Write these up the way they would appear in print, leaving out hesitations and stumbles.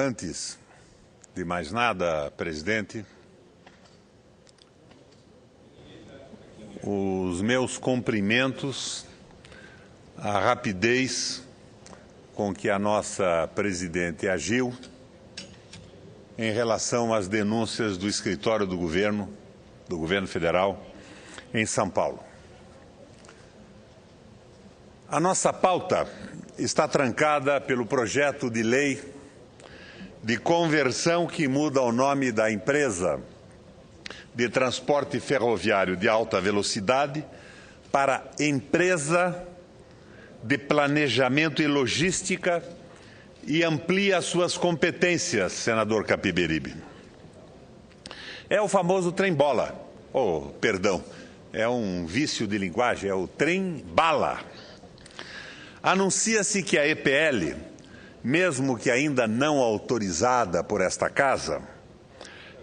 Antes de mais nada, presidente, os meus cumprimentos à rapidez com que a nossa presidente agiu em relação às denúncias do escritório do governo federal em São Paulo. A nossa pauta está trancada pelo projeto de lei de conversão que muda o nome da empresa de transporte ferroviário de alta velocidade para Empresa de Planejamento e Logística e amplia suas competências, senador Capiberibe. É o famoso trem-bola, é um vício de linguagem, é o trem-bala. Anuncia-se que a EPL, mesmo que ainda não autorizada por esta Casa,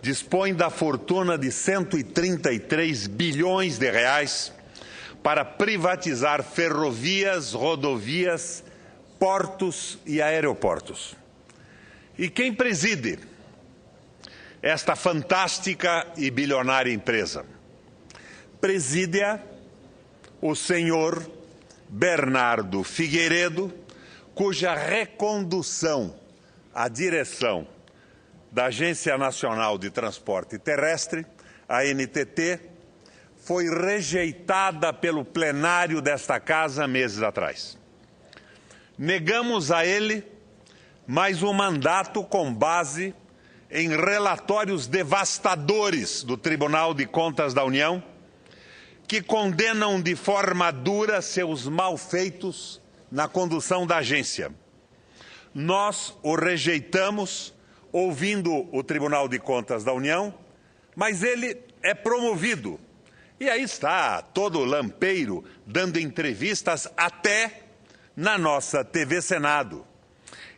dispõe da fortuna de 133 bilhões de reais para privatizar ferrovias, rodovias, portos e aeroportos. E quem preside esta fantástica e bilionária empresa? Preside-a o senhor Bernardo Figueiredo, cuja recondução à direção da Agência Nacional de Transporte Terrestre, a ANTT, foi rejeitada pelo plenário desta Casa meses atrás. Negamos a ele mais um mandato com base em relatórios devastadores do Tribunal de Contas da União, que condenam de forma dura seus malfeitos na condução da agência. Nós o rejeitamos ouvindo o Tribunal de Contas da União, mas ele é promovido. E aí está todo lampeiro dando entrevistas até na nossa TV Senado.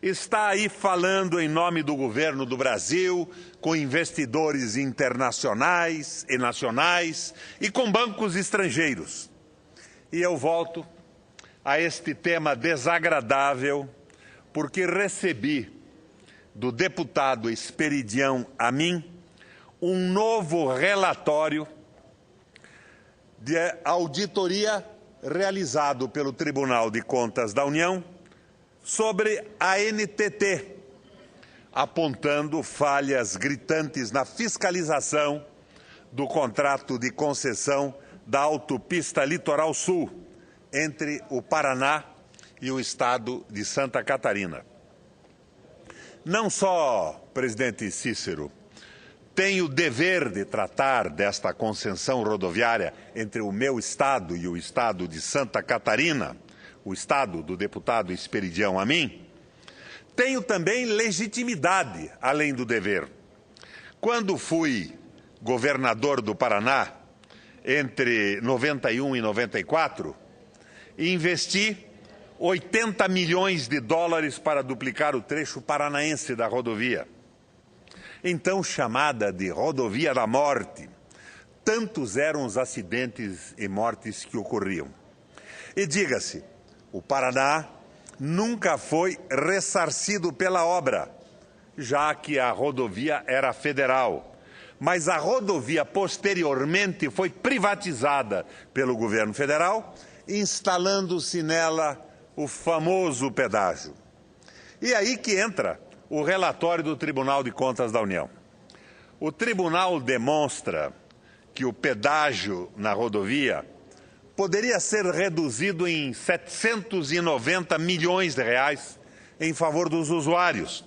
Está aí falando em nome do governo do Brasil, com investidores internacionais e nacionais e com bancos estrangeiros. E eu volto a este tema desagradável porque recebi do deputado Esperidião Amin um novo relatório de auditoria realizado pelo Tribunal de Contas da União sobre a ANTT, apontando falhas gritantes na fiscalização do contrato de concessão da autopista Litoral Sul entre o Paraná e o estado de Santa Catarina. Não só, presidente Cícero, tem o dever de tratar desta concessão rodoviária entre o meu estado e o estado de Santa Catarina, o estado do deputado Esperidião Amin, tenho também legitimidade, além do dever. Quando fui governador do Paraná, entre 91 e 94, investi 80 milhões de dólares para duplicar o trecho paranaense da rodovia, então chamada de Rodovia da Morte. Tantos eram os acidentes e mortes que ocorriam. E diga-se, o Paraná nunca foi ressarcido pela obra, já que a rodovia era federal. Mas a rodovia posteriormente foi privatizada pelo governo federal, instalando-se nela o famoso pedágio. E aí que entra o relatório do Tribunal de Contas da União. O tribunal demonstra que o pedágio na rodovia poderia ser reduzido em 790 milhões de reais em favor dos usuários,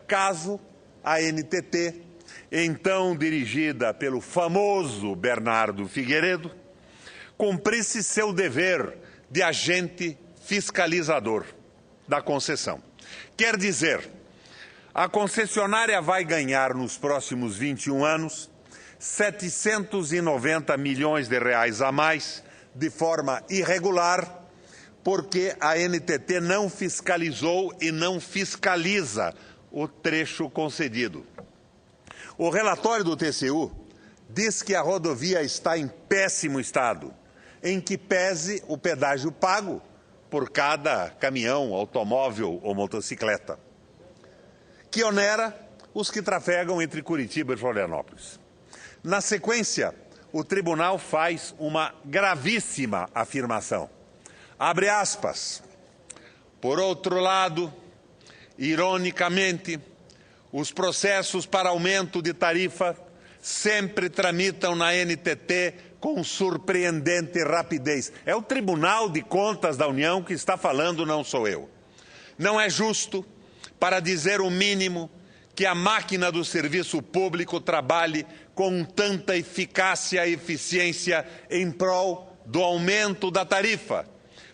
caso a ANTT, então dirigida pelo famoso Bernardo Figueiredo, cumprisse seu dever de agente fiscalizador da concessão. Quer dizer, a concessionária vai ganhar nos próximos 21 anos 790 milhões de reais a mais de forma irregular, porque a ANTT não fiscalizou e não fiscaliza o trecho concedido. O relatório do TCU diz que a rodovia está em péssimo estado, em que pese o pedágio pago por cada caminhão, automóvel ou motocicleta. que onera os que trafegam entre Curitiba e Florianópolis. Na sequência, o tribunal faz uma gravíssima afirmação. Abre aspas. Por outro lado, ironicamente, os processos para aumento de tarifa sempre tramitam na NTT com surpreendente rapidez. É o Tribunal de Contas da União que está falando, não sou eu. Não é justo, para dizer o mínimo, que a máquina do serviço público trabalhe com tanta eficácia e eficiência em prol do aumento da tarifa,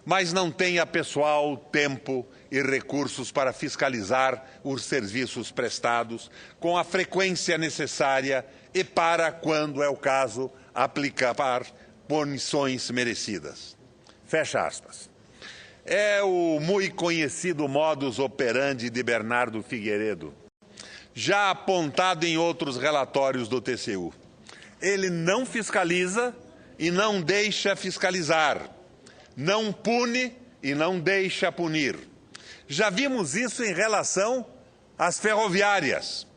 mas não tenha pessoal, tempo e recursos para fiscalizar os serviços prestados com a frequência necessária e para, quando é o caso, aplicar punições merecidas. Fecha aspas. É o muito conhecido modus operandi de Bernardo Figueiredo, já apontado em outros relatórios do TCU. Ele não fiscaliza e não deixa fiscalizar, não pune e não deixa punir. Já vimos isso em relação às ferroviárias,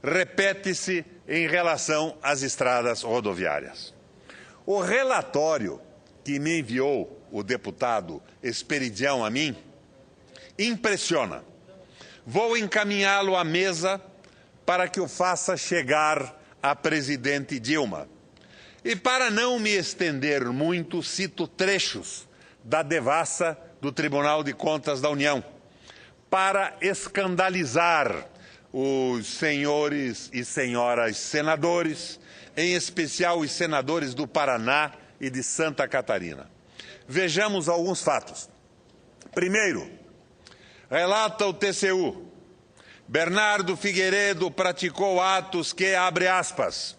repete-se em relação às estradas rodoviárias. O relatório que me enviou o deputado Esperidião a mim impressiona. Vou encaminhá-lo à mesa para que o faça chegar à presidente Dilma. E para não me estender muito, cito trechos da devassa do Tribunal de Contas da União, para escandalizar os senhores e senhoras senadores, em especial os senadores do Paraná e de Santa Catarina. Vejamos alguns fatos. Primeiro, relata o TCU, Bernardo Figueiredo praticou atos que, abre aspas,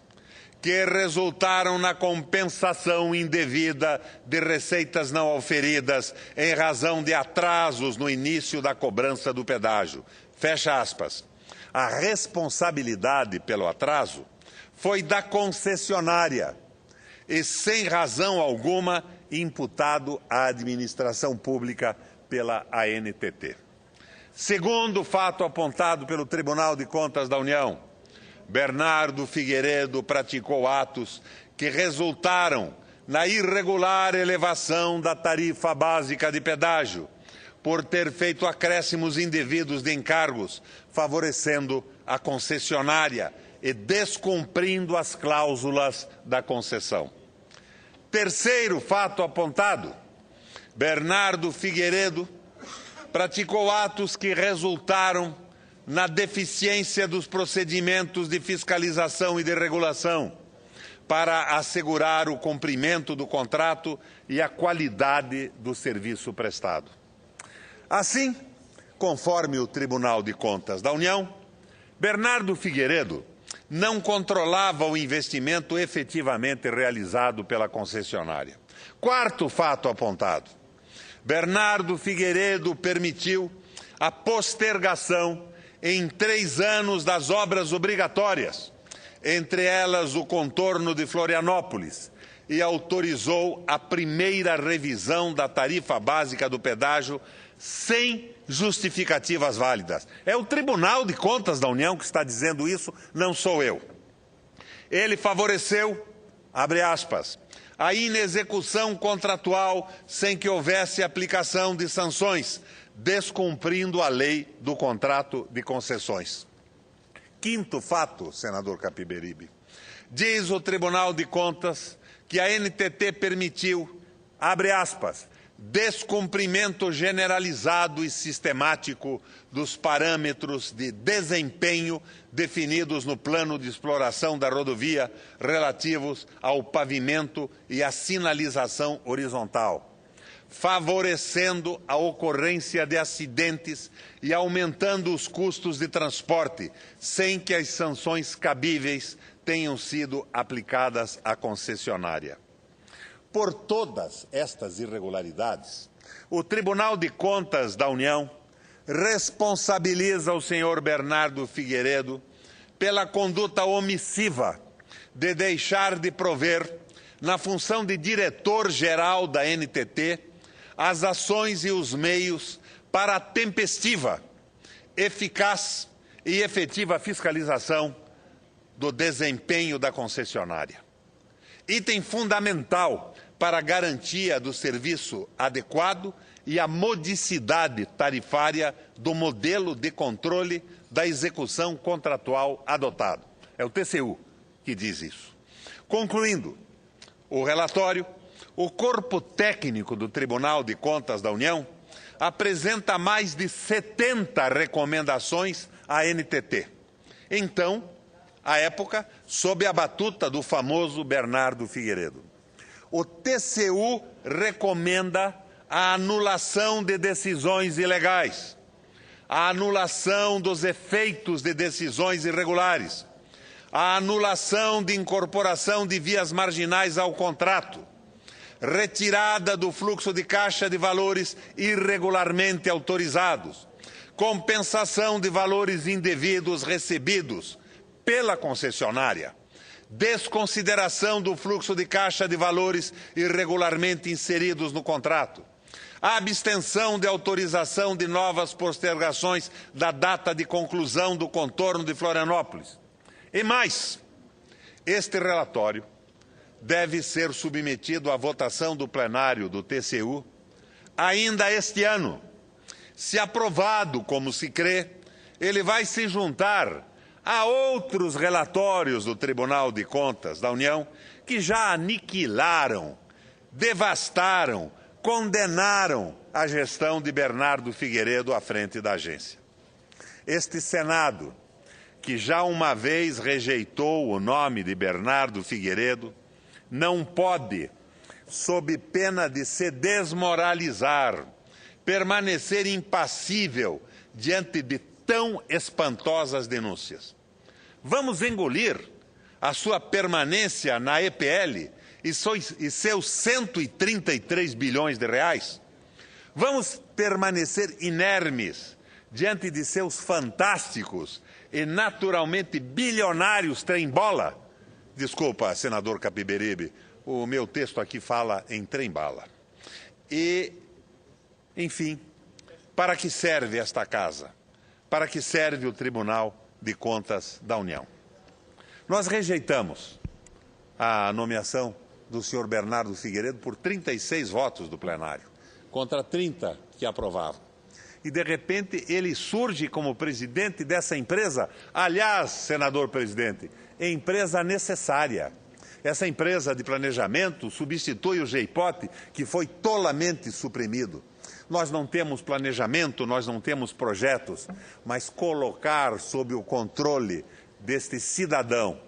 que resultaram na compensação indevida de receitas não auferidas em razão de atrasos no início da cobrança do pedágio. Fecha aspas. A responsabilidade pelo atraso foi da concessionária e, sem razão alguma, imputado à administração pública pela ANTT. Segundo fato apontado pelo Tribunal de Contas da União, Bernardo Figueiredo praticou atos que resultaram na irregular elevação da tarifa básica de pedágio, por ter feito acréscimos indevidos de encargos, favorecendo a concessionária e descumprindo as cláusulas da concessão. Terceiro fato apontado, Bernardo Figueiredo praticou atos que resultaram na deficiência dos procedimentos de fiscalização e de regulação para assegurar o cumprimento do contrato e a qualidade do serviço prestado. Assim, conforme o Tribunal de Contas da União, Bernardo Figueiredo não controlava o investimento efetivamente realizado pela concessionária. Quarto fato apontado, Bernardo Figueiredo permitiu a postergação em 3 anos das obras obrigatórias, entre elas o contorno de Florianópolis, e autorizou a primeira revisão da tarifa básica do pedágio sem justificativas válidas. É o Tribunal de Contas da União que está dizendo isso, não sou eu. Ele favoreceu, abre aspas, a inexecução contratual sem que houvesse aplicação de sanções, descumprindo a lei do contrato de concessões. Quinto fato, senador Capiberibe, diz o Tribunal de Contas que a NTT permitiu, abre aspas, descumprimento generalizado e sistemático dos parâmetros de desempenho definidos no plano de exploração da rodovia relativos ao pavimento e à sinalização horizontal, favorecendo a ocorrência de acidentes e aumentando os custos de transporte, sem que as sanções cabíveis tenham sido aplicadas à concessionária. Por todas estas irregularidades, o Tribunal de Contas da União responsabiliza o senhor Bernardo Figueiredo pela conduta omissiva de deixar de prover, na função de diretor-geral da NTT, as ações e os meios para a tempestiva, eficaz e efetiva fiscalização do desempenho da concessionária. Item fundamental para a garantia do serviço adequado e a modicidade tarifária do modelo de controle da execução contratual adotado. É o TCU que diz isso. Concluindo o relatório, o corpo técnico do Tribunal de Contas da União apresenta mais de 70 recomendações à NTT. Então, à época, sob a batuta do famoso Bernardo Figueiredo. O TCU recomenda a anulação de decisões ilegais, a anulação dos efeitos de decisões irregulares, a anulação de incorporação de vias marginais ao contrato, retirada do fluxo de caixa de valores irregularmente autorizados, compensação de valores indevidos recebidos pela concessionária, desconsideração do fluxo de caixa de valores irregularmente inseridos no contrato, a abstenção de autorização de novas postergações da data de conclusão do contorno de Florianópolis. E mais, este relatório deve ser submetido à votação do plenário do TCU ainda este ano. Se aprovado, como se crê, ele vai se juntar a outros relatórios do Tribunal de Contas da União que já aniquilaram, devastaram, condenaram a gestão de Bernardo Figueiredo à frente da agência. Este Senado, que já uma vez rejeitou o nome de Bernardo Figueiredo, não pode, sob pena de se desmoralizar, permanecer impassível diante de tão espantosas denúncias. Vamos engolir a sua permanência na EPL e seus 133 bilhões de reais? Vamos permanecer inermes diante de seus fantásticos e naturalmente bilionários trem-bola? Desculpa, senador Capiberibe, o meu texto aqui fala em trem-bala. E, enfim, para que serve esta casa? Para que serve o Tribunal de Contas da União? Nós rejeitamos a nomeação do senhor Bernardo Figueiredo por 36 votos do plenário, contra 30 que aprovavam. E, de repente, ele surge como presidente dessa empresa. Aliás, senador presidente, é empresa necessária. Essa empresa de planejamento substitui o GEIPOT, que foi tolamente suprimido. Nós não temos planejamento, nós não temos projetos, mas colocar sob o controle deste cidadão,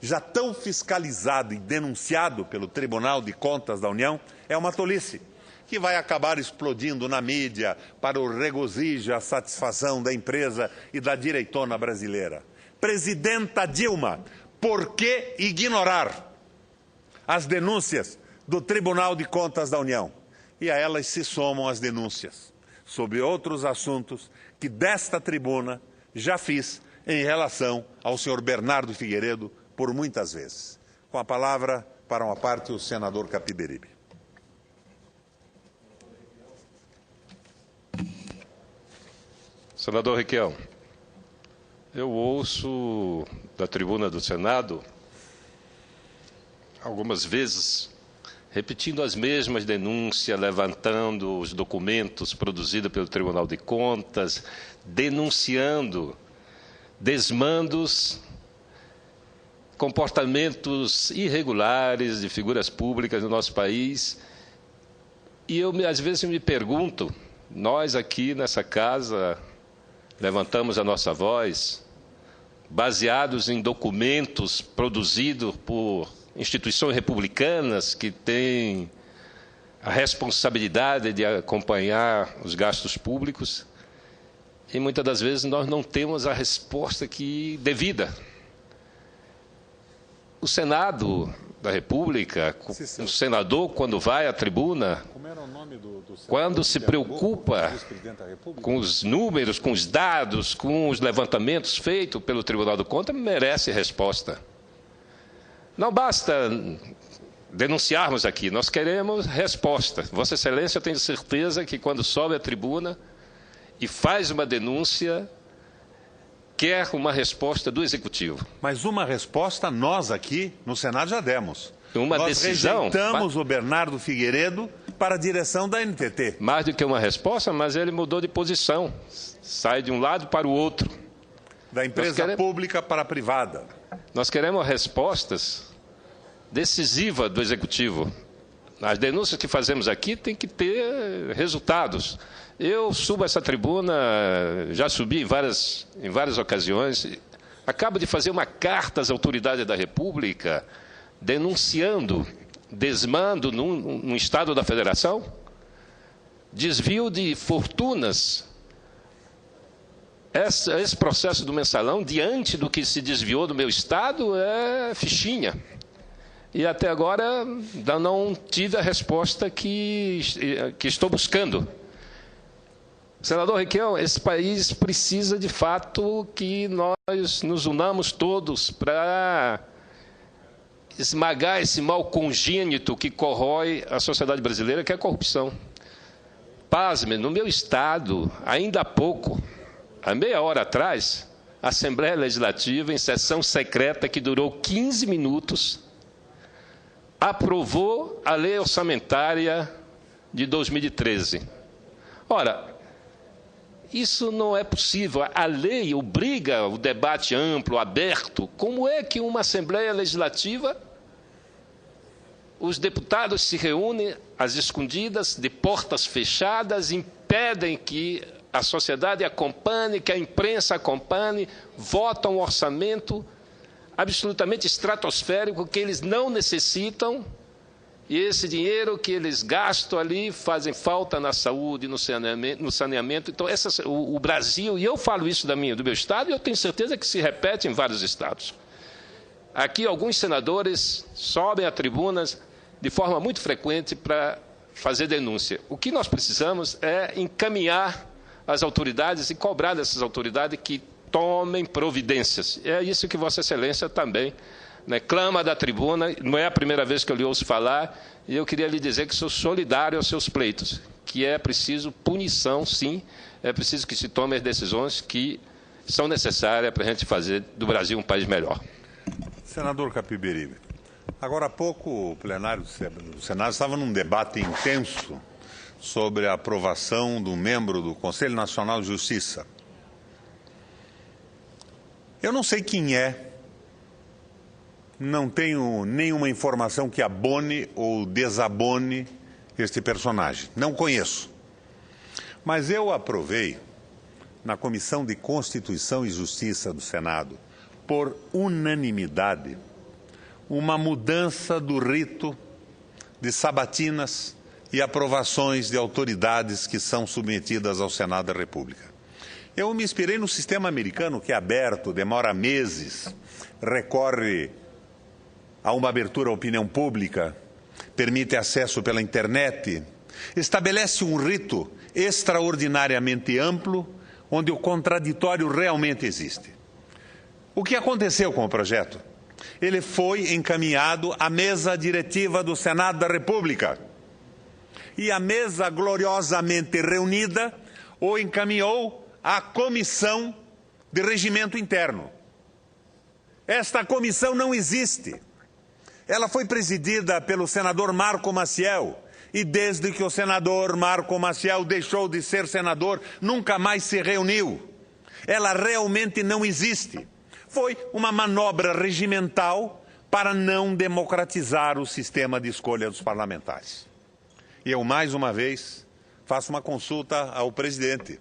já tão fiscalizado e denunciado pelo Tribunal de Contas da União, é uma tolice, que vai acabar explodindo na mídia para o regozijo e a satisfação da empresa e da direitona brasileira. Presidenta Dilma, por que ignorar as denúncias do Tribunal de Contas da União? E a elas se somam as denúncias sobre outros assuntos que desta tribuna já fiz em relação ao senhor Bernardo Figueiredo por muitas vezes. Com a palavra, para uma parte, o senador Capiberibe. Senador Requião, eu ouço da tribuna do Senado algumas vezes repetindo as mesmas denúncias, levantando os documentos produzidos pelo Tribunal de Contas, denunciando desmandos, comportamentos irregulares de figuras públicas no nosso país. E às vezes eu me pergunto, nós aqui nessa casa levantamos a nossa voz, baseados em documentos produzidos por instituições republicanas que têm a responsabilidade de acompanhar os gastos públicos, e muitas das vezes nós não temos a resposta devida. O Senado da República, o senador, quando vai à tribuna, quando se preocupa com os números, com os dados, com os levantamentos feitos pelo Tribunal de Contas, merece resposta. Não basta denunciarmos aqui, nós queremos resposta. Vossa Excelência, eu tenho certeza que quando sobe à tribuna e faz uma denúncia, quer uma resposta do Executivo. Mas uma resposta nós aqui no Senado já demos. Uma Nós decisão. rejeitamos o Bernardo Figueiredo para a direção da NTT. Mais do que uma resposta, mas ele mudou de posição. Sai de um lado para o outro. Da empresa pública para a privada. Nós queremos respostas decisivas do Executivo. As denúncias que fazemos aqui têm que ter resultados. Eu subo essa tribuna, já subi em várias ocasiões, acabo de fazer uma carta às autoridades da República denunciando desmando num Estado da Federação, desvio de fortunas. Esse processo do mensalão, diante do que se desviou do meu Estado, é fichinha. E até agora ainda não tive a resposta que estou buscando. Senador Requião, esse país precisa de fato que nós nos unamos todos para esmagar esse mal congênito que corrói a sociedade brasileira, que é a corrupção. Pasme, no meu Estado, ainda há pouco, há meia hora atrás, a Assembleia Legislativa, em sessão secreta que durou 15 minutos, aprovou a lei orçamentária de 2013. Ora, isso não é possível. A lei obriga o debate amplo, aberto. Como é que uma Assembleia Legislativa, os deputados se reúnem às escondidas, de portas fechadas, impedem que a sociedade acompanhe, que a imprensa acompanhe, votam um orçamento absolutamente estratosférico que eles não necessitam, e esse dinheiro que eles gastam ali fazem falta na saúde, no saneamento. Então, o Brasil, e eu falo isso do meu Estado, e eu tenho certeza que se repete em vários estados. Aqui, alguns senadores sobem a tribunas de forma muito frequente para fazer denúncia. O que nós precisamos é encaminhar as autoridades e cobrar dessas autoridades que tomem providências. É isso que Vossa Excelência também clama da tribuna. Não é a primeira vez que eu lhe ouço falar, e eu queria lhe dizer que sou solidário aos seus pleitos, que é preciso punição, sim, é preciso que se tomem as decisões que são necessárias para a gente fazer do Brasil um país melhor. Senador Capiberibe, agora há pouco o plenário do Senado estava num debate intenso sobre a aprovação do membro do Conselho Nacional de Justiça. Eu não sei quem é, não tenho nenhuma informação que abone ou desabone este personagem. Não conheço. Mas eu aprovei, na Comissão de Constituição e Justiça do Senado, por unanimidade, uma mudança do rito de sabatinas e aprovações de autoridades que são submetidas ao Senado da República. Eu me inspirei no sistema americano, que é aberto, demora meses, recorre a uma abertura à opinião pública, permite acesso pela internet, estabelece um rito extraordinariamente amplo, onde o contraditório realmente existe. O que aconteceu com o projeto? Ele foi encaminhado à mesa diretiva do Senado da República. E a mesa gloriosamente reunida o encaminhou à Comissão de Regimento Interno. Esta comissão não existe. Ela foi presidida pelo senador Marco Maciel, e desde que o senador Marco Maciel deixou de ser senador, nunca mais se reuniu. Ela realmente não existe. Foi uma manobra regimental para não democratizar o sistema de escolha dos parlamentares. E eu, mais uma vez, faço uma consulta ao presidente,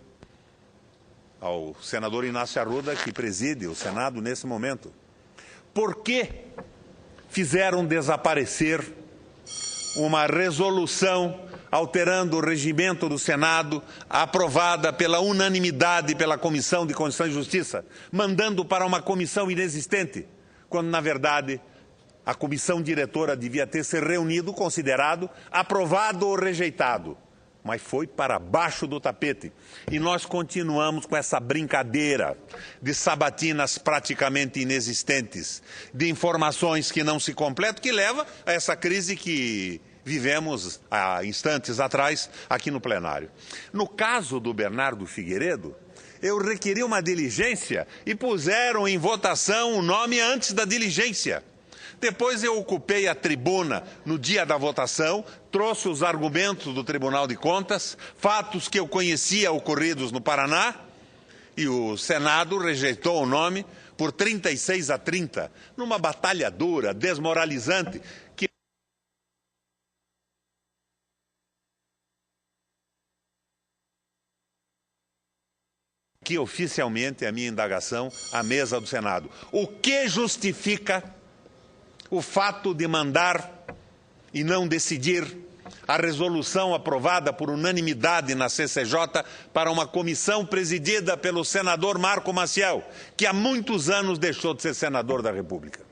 ao senador Inácio Arruda, que preside o Senado nesse momento. Por que fizeram desaparecer uma resolução alterando o regimento do Senado, aprovada pela unanimidade pela Comissão de Constituição e Justiça, mandando para uma comissão inexistente, quando, na verdade, a comissão diretora devia ter se reunido, considerado, aprovado ou rejeitado, mas foi para baixo do tapete. E nós continuamos com essa brincadeira de sabatinas praticamente inexistentes, de informações que não se completam, que leva a essa crise que vivemos há instantes atrás aqui no plenário. No caso do Bernardo Figueiredo, eu requeri uma diligência e puseram em votação o nome antes da diligência. Depois eu ocupei a tribuna no dia da votação, trouxe os argumentos do Tribunal de Contas, fatos que eu conhecia ocorridos no Paraná, e o Senado rejeitou o nome por 36-30, numa batalha dura, desmoralizante, que oficialmente é a minha indagação à mesa do Senado. O que justifica o fato de mandar e não decidir a resolução aprovada por unanimidade na CCJ para uma comissão presidida pelo senador Marco Maciel, que há muitos anos deixou de ser senador da República?